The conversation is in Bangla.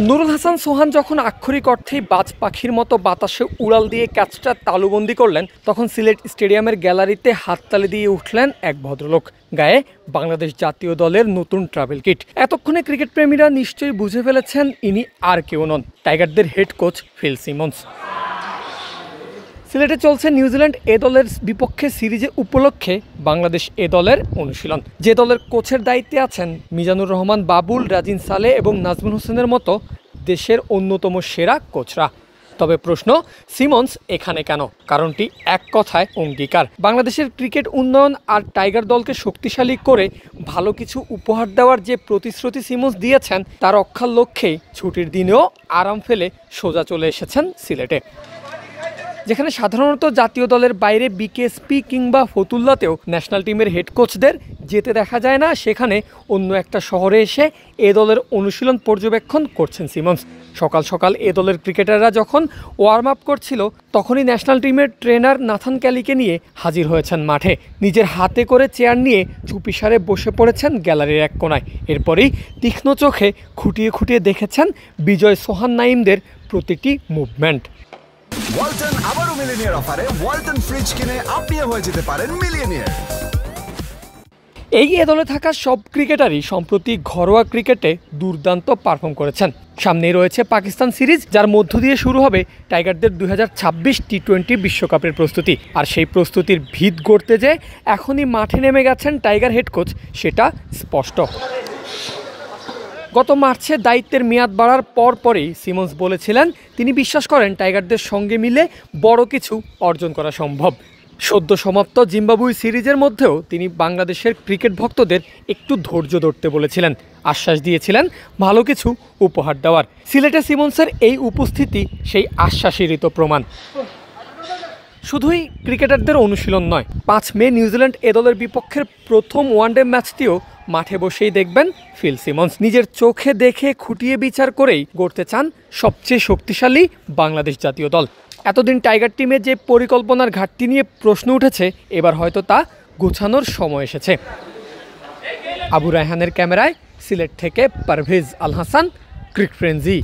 নুরুল হাসান সোহান যখন আক্ষরিক অর্থেই বাজ পাখির মতো বাতাসে উড়াল দিয়ে ক্যাচটা তালুবন্দি করলেন, তখন সিলেট স্টেডিয়ামের গ্যালারিতে হাততালি দিয়ে উঠলেন এক ভদ্রলোক, গায়ে বাংলাদেশ জাতীয় দলের নতুন ট্রাভেল কিট। এতক্ষণে ক্রিকেট প্রেমীরা নিশ্চয়ই বুঝে ফেলেছেন ইনি আর কেউ নন, টাইগারদের হেড কোচ ফিল সিমন্স। সিলেটে চলছে নিউজিল্যান্ড এ দলের বিপক্ষে সিরিজে উপলক্ষে বাংলাদেশ এ দলের অনুশীলন। যে দলের কোচের দায়িত্বে আছেন মিজানুর রহমান বাবুল, রাজিন সালে এবং নাজমুল হোসেনের মতো দেশের অন্যতম সেরা কোচরা। তবে প্রশ্ন, সিমন্স এখানে কেন? কারণটি এক কথায় অঙ্গীকার। বাংলাদেশের ক্রিকেট উন্নয়ন আর টাইগার দলকে শক্তিশালী করে ভালো কিছু উপহার দেওয়ার যে প্রতিশ্রুতি সিমন্স দিয়েছেন, তার রক্ষার লক্ষ্যেই ছুটির দিনেও আরাম ফেলে সোজা চলে এসেছেন সিলেটে। যেখানে সাধারণত জাতীয় দলের বাইরে বিকেএসপি কিংবা ফতুল্লাতেও ন্যাশনাল টিমের হেড কোচদের যেতে দেখা যায় না, সেখানে অন্য একটা শহরে এসে এ দলের অনুশীলন পর্যবেক্ষণ করছেন সিমন্স। সকাল সকাল এ দলের ক্রিকেটাররা যখন ওয়ার্ম আপ করছিল, তখনই ন্যাশনাল টিমের ট্রেনার নাথান ক্যালিকে নিয়ে হাজির হয়েছেন মাঠে। নিজের হাতে করে চেয়ার নিয়ে চুপিসারে বসে পড়েছেন গ্যালারির এক কোনায়। এরপরেই তীক্ষ্ণ চোখে খুঁটিয়ে খুঁটিয়ে দেখেছেন বিজয় সোহান নাইমদের প্রতিটি মুভমেন্ট। ওয়ালটন আবারও মিলিয়নিয়ার অফারে ওয়ালটন ফ্রিজ কিনে আপনিও হয়ে যেতে পারেন মিলিয়নিয়ার। এই এ দলে থাকা সব ক্রিকেটারই সম্প্রতি ঘরোয়া ক্রিকেটে দুর্দান্ত পারফর্ম করেছেন। সামনেই রয়েছে পাকিস্তান সিরিজ, যার মধ্য দিয়ে শুরু হবে টাইগারদের 2026 টি-20 বিশ্বকাপের প্রস্তুতি। আর সেই প্রস্তুতির ভিত গড়তে যে এখনই মাঠে নেমে গেছেন টাইগার হেড কোচ, সেটা স্পষ্ট। গত মার্চে দায়িত্বের মেয়াদ বাড়ার পরই সিমন্স বলেছিলেন তিনি বিশ্বাস করেন টাইগারদের সঙ্গে মিলে বড় কিছু অর্জন করা সম্ভব। সদ্য সমাপ্ত জিম্বাবুয়ে সিরিজের মধ্যেও তিনি বাংলাদেশের ক্রিকেট ভক্তদের একটু ধৈর্য ধরতে বলেছিলেন, আশ্বাস দিয়েছিলেন ভালো কিছু উপহার দেওয়ার। সিলেটে সিমন্সের এই উপস্থিতি সেই আশ্বাসেরই তো প্রমাণ। শুধুই ক্রিকেটারদের অনুশীলন নয়, 5 মে নিউজিল্যান্ড এ দলের বিপক্ষের প্রথম ওয়ানডে ম্যাচটিও মাঠে বসেই দেখবেন ফিল সিমন্স। নিজের চোখে দেখে খুঁটিয়ে বিচার করেই গড়তে চান সবচেয়ে শক্তিশালী বাংলাদেশ জাতীয় দল। এতদিন টাইগার টিমে যে পরিকল্পনার ঘাটতি নিয়ে প্রশ্ন উঠেছে, এবার হয়তো তা গোছানোর সময় এসেছে। আবু রায়হানের ক্যামেরায় সিলেট থেকে পারভেজ আল হাসান, ক্রিক ফ্রেন্জি।